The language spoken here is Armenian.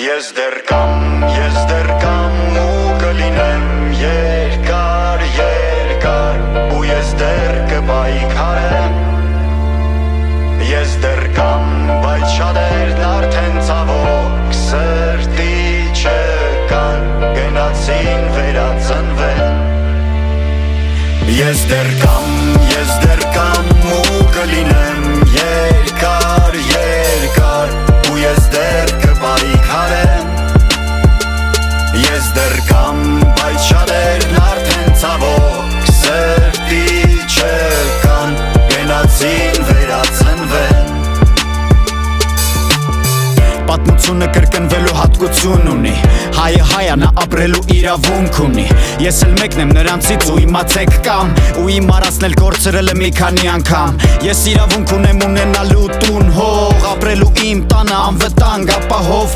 Ես դեռ կամ ու կլինեմ երկար, ու ես դեռ կպայքարեմ Ես դեռ կամ, բայց շատերն արդեն ցավոք սրտի չկան Գնացին վերածնվեն Ես դեռ կամ ու կլինեմ երկար, ու ես դեռ կպայքարեմ Ես դեռ կամ, բայց շատերն արդեն ցավոք սրտի չկան Գնացին վերածնվեն Պատմությունը կրկնվելու հատկություն ունի Հայը հայա նա ապրելու իրավունք ունի Ես էլ մեկն եմ նրանցից ու իմացեք կամ Ու իմ արածնել կորցրել եմ մի քանի անգամ Ես իրավունք ունեմ ունենալու տուն հող Ապրելու իմ տանը անվտանգ ապահով